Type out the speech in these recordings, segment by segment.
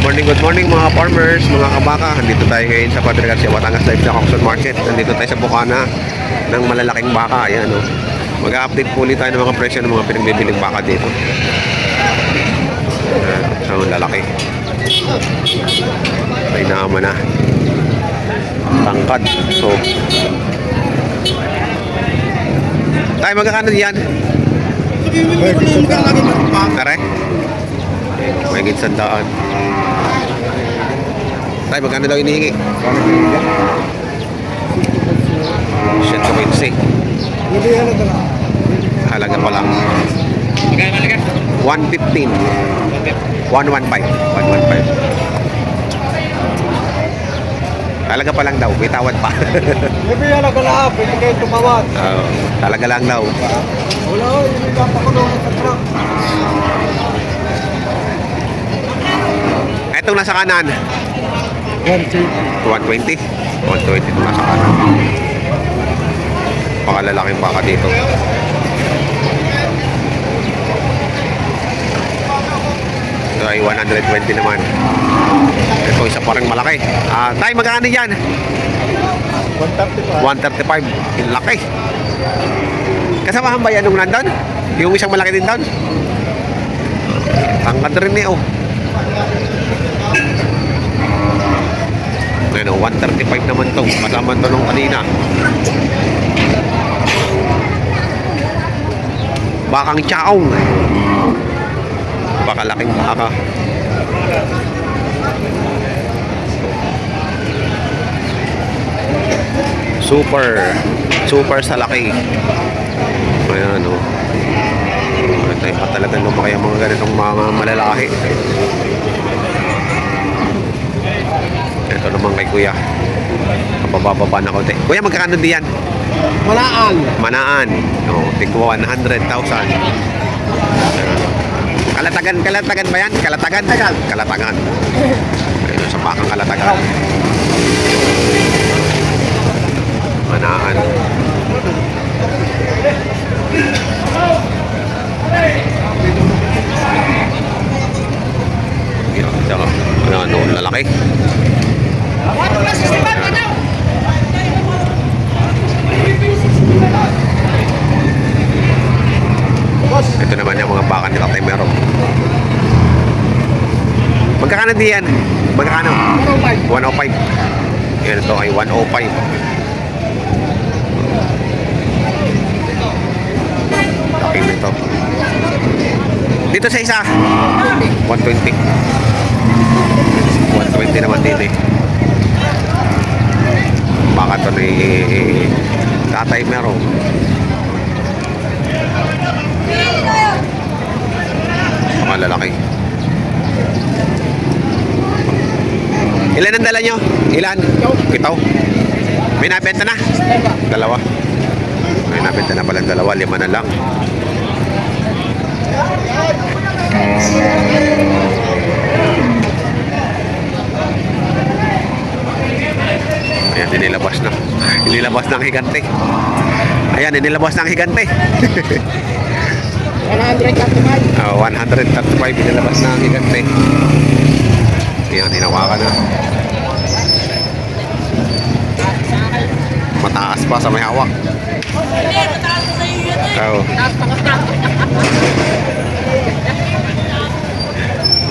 Good morning mga farmers, mga kabaka. Nandito tayo ngayon sa Padre Garcia, Batangas Live sa Auction Market. Nandito tayo sa bukana ng malalaking baka. Ayan, oh. Mag-update po ulit tayo ng mga presyo ng mga pinagbibiling baka dito. Sa lalaki. May naman na. Tangkad. So, tayo magkakano diyan? Tara. May gitsandaan. Tayo, magkano daw inihingi? Shit, so wait, see. Halaga pa lang. 115. 115. 115. Halaga pa lang daw, may tawad pa. May halaga lang, pwede kayo tumawad. Halaga lang daw. Wala, hindi ka pakulong sa truck. Etong nasa kanan. 120. 120 itong nasa kanan. Pakalalaking baka dito. Ito ay 120 naman. Ito isa pa rin malaki. Tay, magkano yan? 135. 135. Yung laki. Kasamahan ba yan nung nandun? Yung isang malaki din doon? Tangkad rin eh, oh. Ano, 135 naman to. Kasama to nung kanina. Bakang chaong. Baka laking baka. Super sa laki. Ayan, oh. Ito yung pa talagang lumaki ang mga ganitong mga malalaki. Ito naman kay kuya. Kapababa na konti. Kuya, magkakano diyan? Manaan. No, tigwa 100,000. Kalatagan ba yan? Kalatagan. Ayun, sa bakang kalatagan. Manaan. Ano, lalaki. Ito naman yung mga baka ni Tatay Merong. Magkakano diyan? Magkakano? 105. Yan, ito ay 105. Laki nito. Dito sa isa 120. 120 naman din eh. Baka ito ni Tatay Merong. Mga lalaki. Ilan ang dala nyo? Ilan? Ito. May nabenta na? Dalawa. May nabenta na pala dalawa. 5 na lang. Ayan, inilabas na. Inilabas ng higante. Ayan, inilabas ng higante. 135. 135 inilabas ng higante. Ayan, hinawakan na. Mataas pa sa may hawak. Mataas pa sa iyo yun eh. Oo.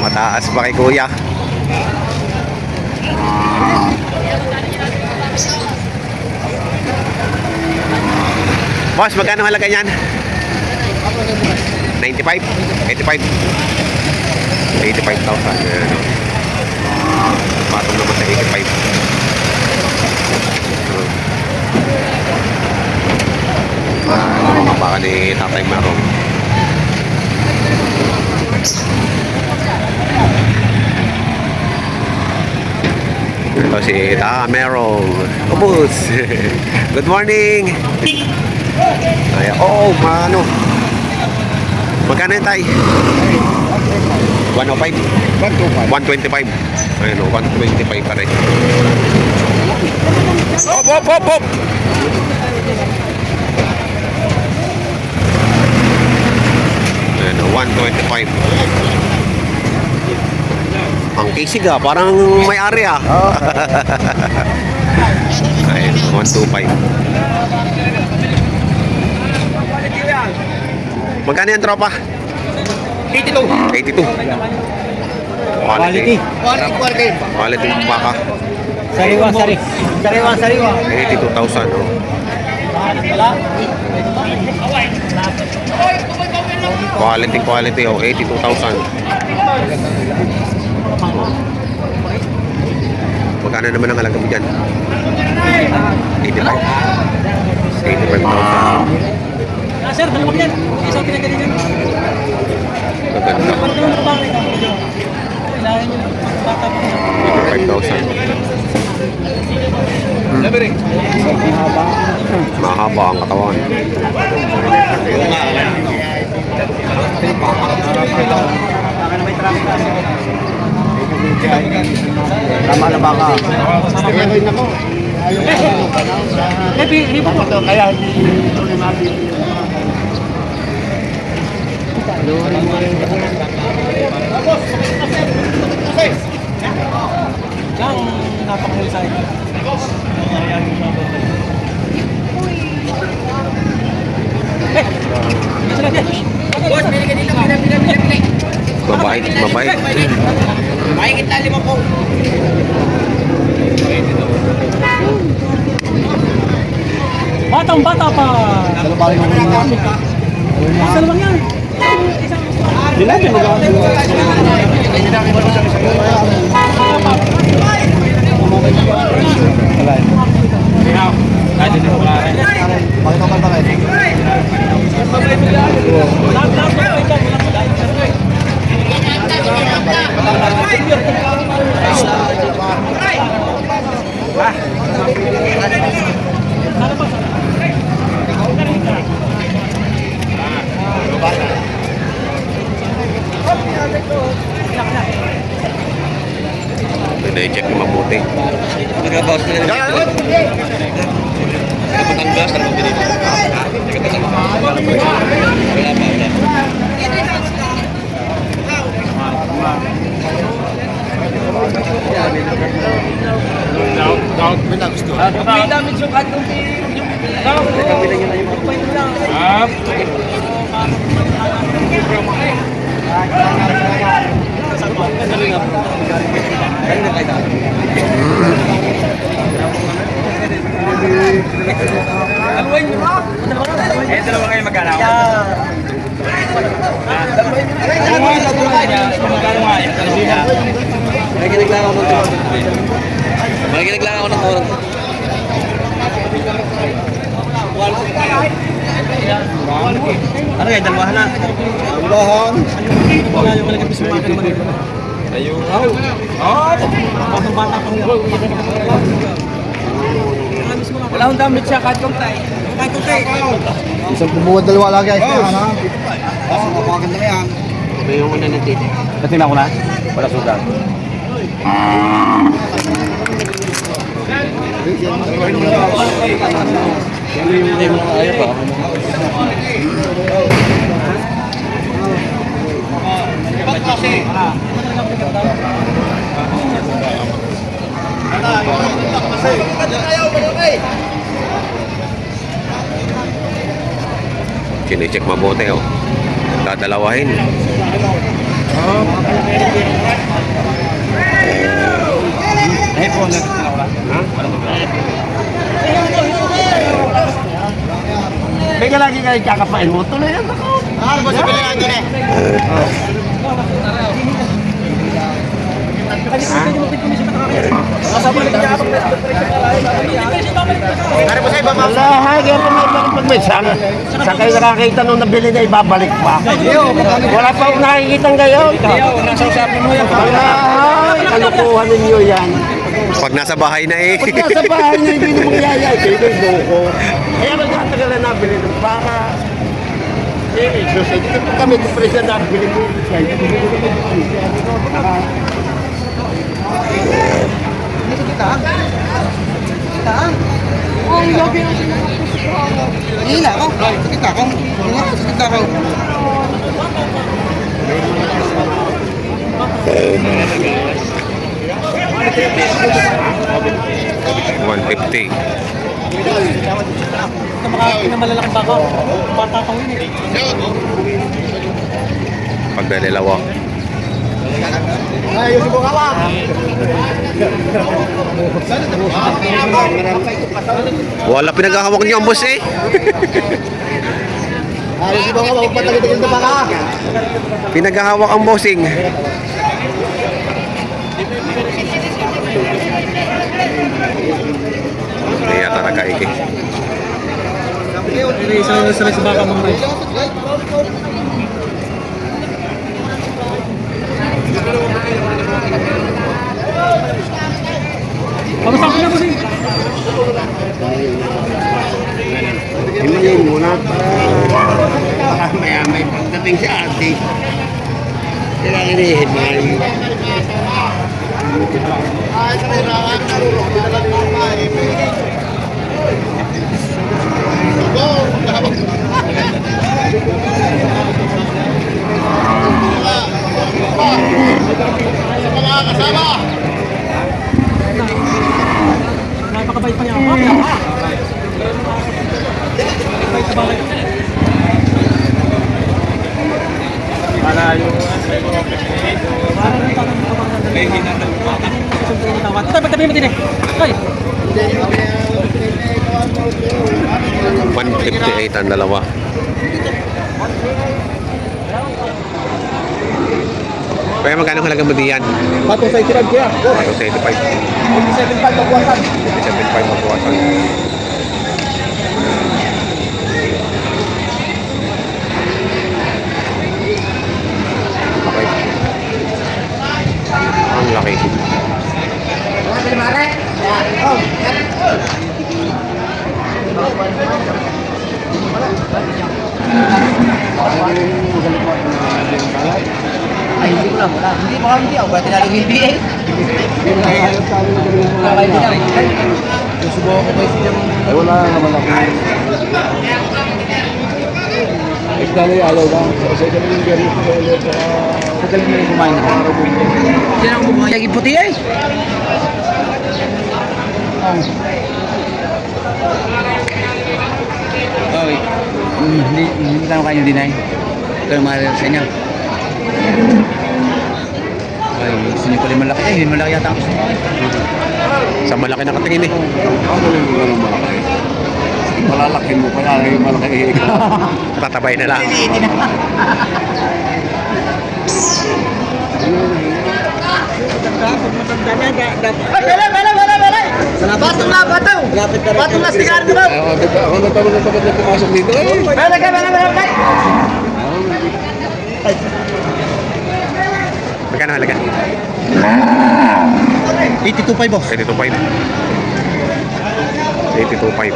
Mataas pa kay kuya. Boss, magkano halaga niyan? 95? 85? 85,000. Patong naman sa 85. Mga baka ni Tatay Merong. Ito si Tatay Merong. Ubus. Good morning. Ay, oh, ano? Magkano yun, Tay? 105? 125. Ayun, 125 pa rin. Hop! Ayun, 125. Ang kisig ah, parang may ari ah. Oo. Ayun, 125. Magkano yan, tropa? 82. 82. Quality. Quality ng baka. Sariwa. 82,000. Oh. Quality. Oh, 82,000. Magkano naman ang halaga mo dyan? 85. 85,000. Sir, dalawang yan. Isang pinagaling yan. Maganda. Kailangan nyo. Bata po. 85,000. Mahaba ang katawan. Tama na baka. Kaya Yan, napakahuli sa akin. Mabait. Mahigit na 5 po. Batang bata pa. Isa naman yan. Pwede i-check yung mabuti. May damage yung kanto. Dalawa kayo magkalaw. Naginaglang ako ng oras. Ano kayo, dalawa na? Dalawahan. Wala yung malagay sa mga naman dito. Ayun. Batang-bata pa rin. Wala akong damit siya, kahit kong tayo. Kahit kong tayo. Isang pumuha dalawa lagi ay kaya na. Maganda na yan. Yung una ng titi. Natingnan ko na. Wala sugat. Hindi mo ayaw pa. Sine-check mabuti oh. Dadalawahin. May ka lagi kayo kakapain mo. Tuloy yan ako. Ano ba sabi lang doon eh? Wala, ha, kaya pa may bakit pag may sana. Sa kayo nakakita nung nabili na ibabalik pa. Wala pa akong nakikita ngayon. Nasa usapan mo yan. Wala, ha, kalukuhan ninyo yan. Pag nasa bahay na eh. Pag nasa bahay na hindi mo mangyayay, kayo na loko. Kaya magkatagal na nabili ng baka. Eh, so sa dito kami kung presya nabili mo. Kaya hindi mo Hila ko. Sakit ako. Sakit ako. 150. Ito makakapin na malalaking baka. Bata pang yun eh. Pagdalilawa. Ay, yung subukan ka. Wala pinaghahawak niyo ang boss eh. Ay, yung subukan ka. Magpatagin-tagin na baka. Pinaghahawak ang bossing. Hindi yata nakaigi. Isa sa baka mga guys. Pag-usapan na po siya. Himayin muna para maya-may pagdating sa ate. Kailangan i-himayin. Napakabait pa niya. Bait sa bakit. Ito, pagtabi mo din eh. Ay! 158 ang dalawa. Kaya magkano halaga mo diyan? Patong sa itirag kuya. Pato sa 85. 7.5 magbuwasan. 75 magbuwasan. Okay. Ang laki. Ay, hindi ko lang. Wala. Hindi pa kami ako. Ba't tinalo yung NBA? Kakay din ako. Susubukan ko kayo siya. Ay, wala naman ako. Iklalo yung alaw lang. Sa ito yung gari ko ulit. Magaling na rin kumain ako. Sino ang bumang yagi puti eh? Oh, hindi ka kayo dinay. Ito yung mga sa inyo. Ay, gusto niyo pala yung malaki. Yung malaki yata ang gusto niyo. Sa malaki na katingin eh. Ang galing mo ng malaki. Malalaki mo pa yan. Yung malaki. Tatabay na lang. Batong na, batong! Batong na, sigar ko daw! Ako na tawag na tapat na pumasok dito. Magkano halaga? 82.5 boss. 82.5. 82.5.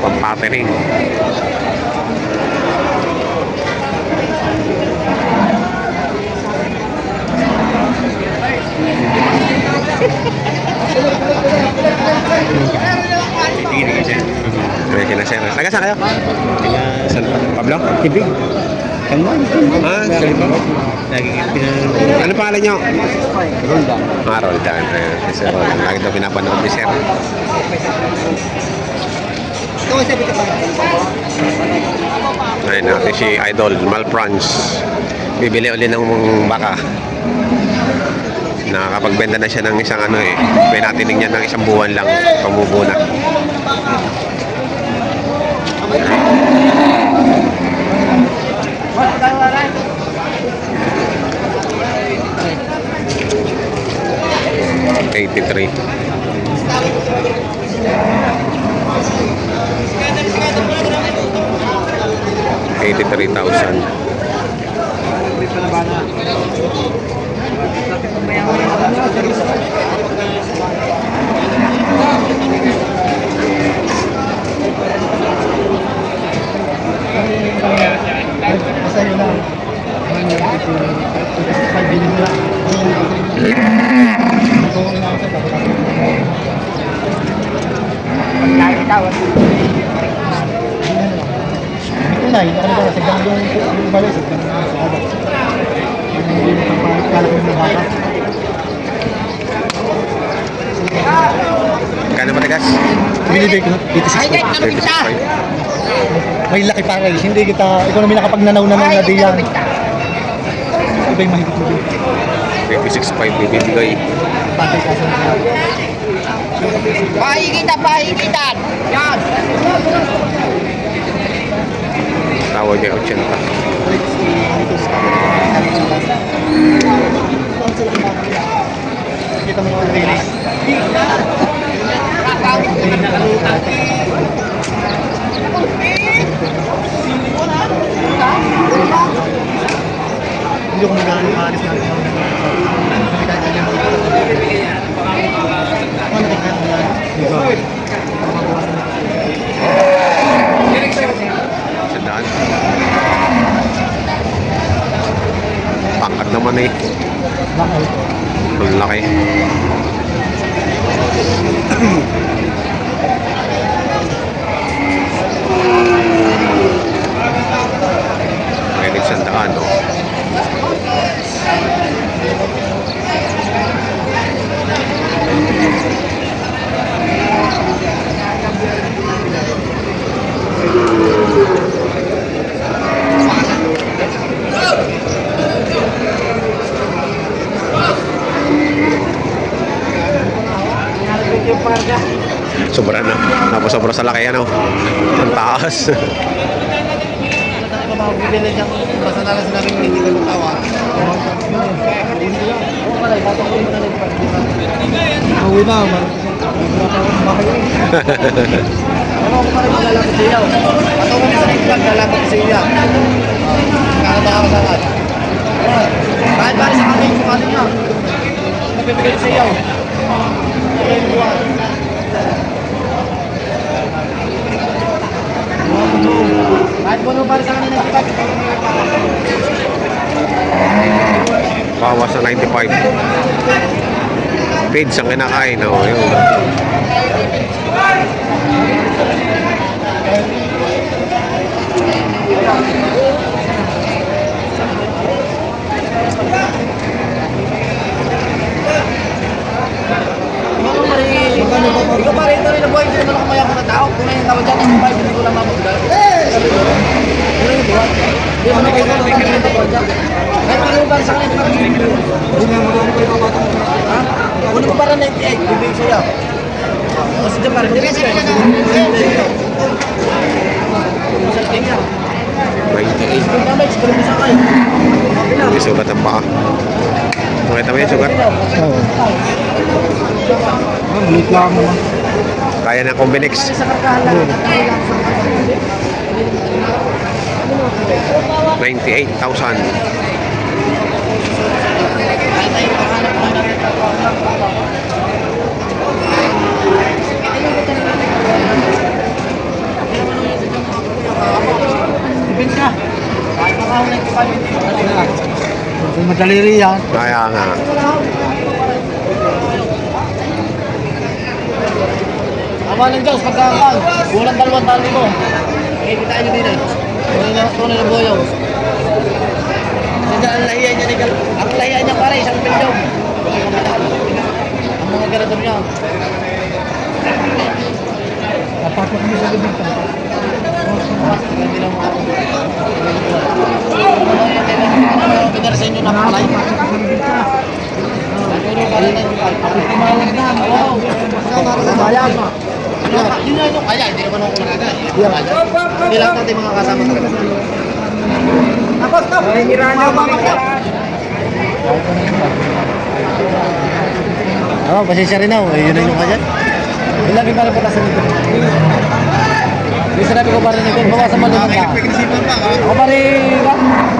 Pampatering. Ready na sir. Taga saan kayo? Taga San Pablo? Tibig. Kaman. Ah, San Pablo. Ano pangalan nyo? Roldan. Ah, Roldan. Ayan, si Sir Roldan. Lagi daw pinapanood ni Sir. Ayun natin si Idol Malprance. Bibili uli ng baka. Nakakapagbenta na siya ng isang ano eh. Pinatinig niya ng isang buwan lang. Pamubo na. $83,000. Tunay, nakalagay sa gandong balay sa gandong sa abak. Hindi mo Kano matigas? Binibig ko, 86 po. May laki pa guys, hindi kita, ikaw namin nakapagnanaw na ng nadiyan. Iba yung mahigit mo din. 86.5 bibigay. Patay ka sa Pahigitan! Yan! Tawag niya 80. kita mo ang release. Hindi ko magagawa ng alis natin. Sandaan. Pangkat naman eh. Ang laki. Pwede sandaan, no? Sobra na. Tapos sobra sa laki, ano? Ang taas. Basta na lang sinabi mo hindi ka magtawa. Uwi na, man. Ano ko pa rin maglalapit sa iyo? Ato ko sa rin maglalapit sa iyo. Kakatawa ka sangat. Kahit bali sa kami, kung ano niya. Mapipigil sa iyo. Ay, buwan. Kahit puno para sa kanila ng kipat. Bawas sa 95. Page ang kinakain, no? Yun. Ikaw pa rin ito rin na buhay. Hindi naman ako mayabang na tao. Kung na yung tawad dyan, yung 5, hindi ko lang mamagdala. Hindi mo na kayo naman kami ng tawad dyan. Kahit ano ba sa kanila? Hindi na mo naman kayo mabatang mo. Ha? Kunin ko para 98, bibig sa'yo. Kasi dyan pa rin. Hindi sa'yo na. Masalking yan. 98. Kung damage, kunin mo sa kayo. May sugat ang baka. Makita mo yung sugat? Oo. Bulit lang naman. Kaya ng Combinix. Sa karkahan lang. 98,000. Ibig ka. Kahit makahon na ito kung madaliri yan. Kaya nga. Ama ng Diyos, pagkakang. Bulang 2,000 mo. Kikitain nyo din eh. Tunay na boyong. Ang lahiyan niya ni Gal. Ang lahiyan niya pare, isang pilyong. Ang mga ganito niya. Napapag mo sa libig ka. Hindi lang ako. Pinar sa inyo na palay. Bayag. Hindi na ito kaya, hindi naman ako nagagay. Hindi lang natin mga kasama talaga. Tapos, pasensya rin ako. Yun na yung kanya. Ilagay pa rin po kasi nito. Yung sinabi ko pa rin ito, bawasan mo naman ka. Ako pa rin,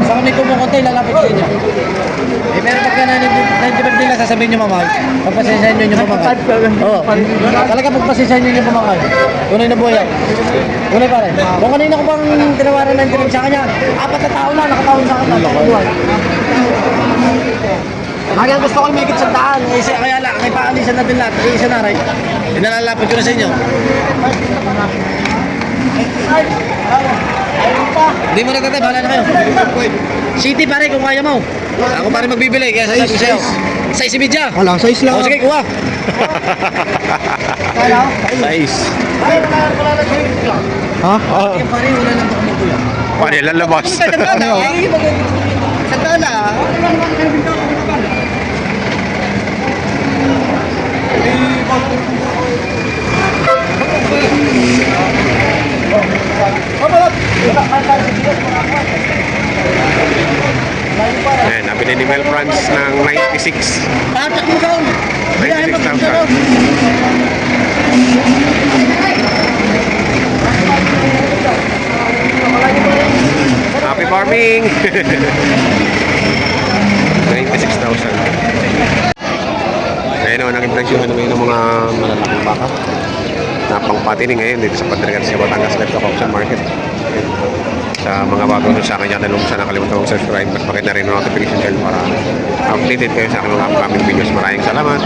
sa kami kumukuntay, lalapit ko inyo. Eh, pero pagka na-divert nila, sasabihin nyo mamay, pagpasensyahan nyo yung pamangay. Oo, talaga pagpasensyahan nyo yung pamangay. Tunay na buhay. Tunay pa rin. Kung kanina ko pang tinawaran ng direct sa kanya, 4 na tao na, nakataon sa akin. Lagi ang gusto ko may higit sa daan. Kaya lang, kay paalisan na din lahat. Isa na rin. Inalalapit ko na sa inyo. Hindi mo na tatay, bahala na kayo. City pare kung kaya mo. Ako pare magbibili, kaya sa'yo. Size si Midya. Wala, size lang. O sige, kuha. Size. Ay, wala na sa'yo. Ha? Yung pare, wala na baka magulang. Paano yan lalabas? Sandala. Ayan, nabili ni Mel France ng 96. Patak mo doon. Bilahin mo 96,000. Happy farming! 96,000. Ngayon naman ang impresyon ng mga malalaking baka na pangpatining ngayon dito sa Patrigat sa Batangas Livestock Auction Market. Sa mga bago nun sa akin channel, kung saan nakalimutan kong subscribe at pakita rin ang notification bell para updated kayo sa aking mga upcoming videos. Maraming salamat!